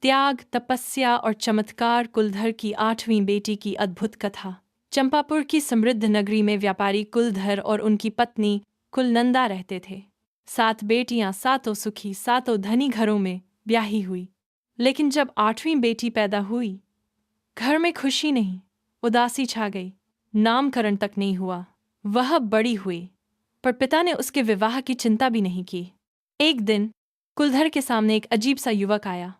त्याग, तपस्या और चमत्कार। कुलधर की 8वीं बेटी की अद्भुत कथा। चंपापुर की समृद्ध नगरी में व्यापारी कुलधर और उनकी पत्नी कुलनंदा रहते थे। 7 बेटियां, सातों सुखी, सातों धनी घरों में ब्याही हुई। लेकिन जब 8वीं बेटी पैदा हुई, घर में खुशी नहीं, उदासी छा गई। नामकरण तक नहीं हुआ। वह बड़ी हुई, पर पिता ने उसके विवाह की चिंता भी नहीं की। एक दिन कुलधर के सामने एक अजीब सा युवक आया।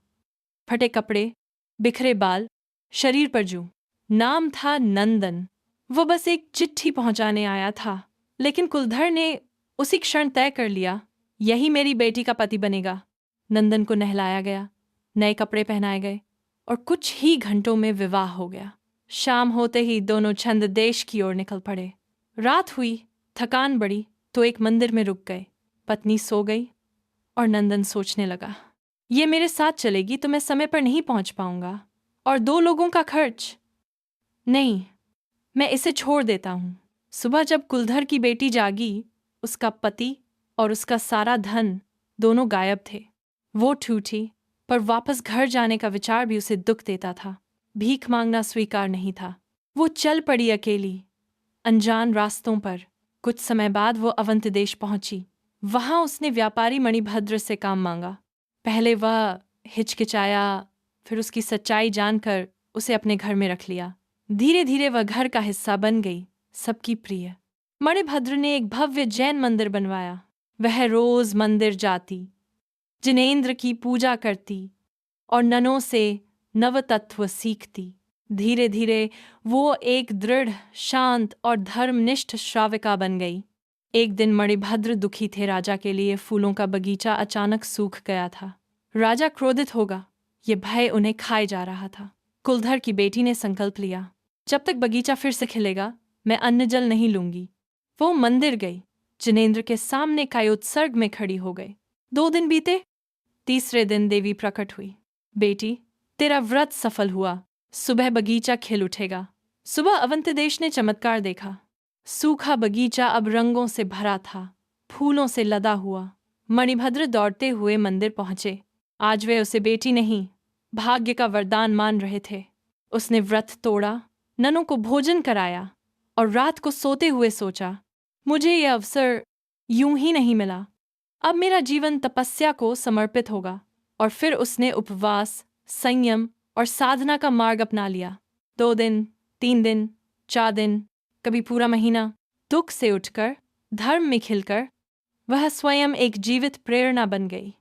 फटे कपड़े, बिखरे बाल, शरीर पर जूं। नाम था नंदन। वो बस एक चिट्ठी पहुंचाने आया था, लेकिन कुलधर ने उसी क्षण तय कर लिया, यही मेरी बेटी का पति बनेगा। नंदन को नहलाया गया, नए कपड़े पहनाए गए और कुछ ही घंटों में विवाह हो गया। शाम होते ही दोनों छंद देश की ओर निकल पड़े। रात हुई, थकान बढ़ी तो एक मंदिर में रुक गए। पत्नी सो गई और नंदन सोचने लगा, ये मेरे साथ चलेगी तो मैं समय पर नहीं पहुंच पाऊंगा, और 2 लोगों का खर्च। नहीं, मैं इसे छोड़ देता हूं। सुबह जब कुलधर की बेटी जागी, उसका पति और उसका सारा धन दोनों गायब थे। वो ठूठी, पर वापस घर जाने का विचार भी उसे दुख देता था। भीख मांगना स्वीकार नहीं था। वो चल पड़ी अकेली, अनजान रास्तों पर। कुछ समय बाद वो अवंत देश पहुंची। वहां उसने व्यापारी मणिभद्र से काम मांगा। पहले वह हिचकिचाया, फिर उसकी सच्चाई जानकर उसे अपने घर में रख लिया। धीरे धीरे वह घर का हिस्सा बन गई, सबकी प्रिय। मणिभद्र ने एक भव्य जैन मंदिर बनवाया। वह रोज मंदिर जाती, जिनेंद्र की पूजा करती और ननों से नवतत्व सीखती। धीरे धीरे वो एक दृढ़, शांत और धर्मनिष्ठ श्राविका बन गई। एक दिन मणिभद्र दुखी थे। राजा के लिए फूलों का बगीचा अचानक सूख गया था। राजा क्रोधित होगा, ये भय उन्हें खाए जा रहा था। कुलधर की बेटी ने संकल्प लिया, जब तक बगीचा फिर से खिलेगा, मैं अन्न जल नहीं लूंगी। वो मंदिर गई, जिनेंद्र के सामने कायोत्सर्ग में खड़ी हो गई। 2 दिन बीते। तीसरे दिन देवी प्रकट हुई। बेटी, तेरा व्रत सफल हुआ। सुबह बगीचा खिल उठेगा। सुबह अवंत देश ने चमत्कार देखा। सूखा बगीचा अब रंगों से भरा था, फूलों से लदा हुआ। मणिभद्र दौड़ते हुए मंदिर पहुंचे। आज वे उसे बेटी नहीं, भाग्य का वरदान मान रहे थे। उसने व्रत तोड़ा, ननों को भोजन कराया और रात को सोते हुए सोचा, मुझे यह अवसर यूं ही नहीं मिला। अब मेरा जीवन तपस्या को समर्पित होगा। और फिर उसने उपवास, संयम और साधना का मार्ग अपना लिया। 2 दिन, 3 दिन, 4 दिन, कभी पूरा महीना। दुख से उठकर, धर्म में खिलकर, वह स्वयं एक जीवित प्रेरणा बन गई।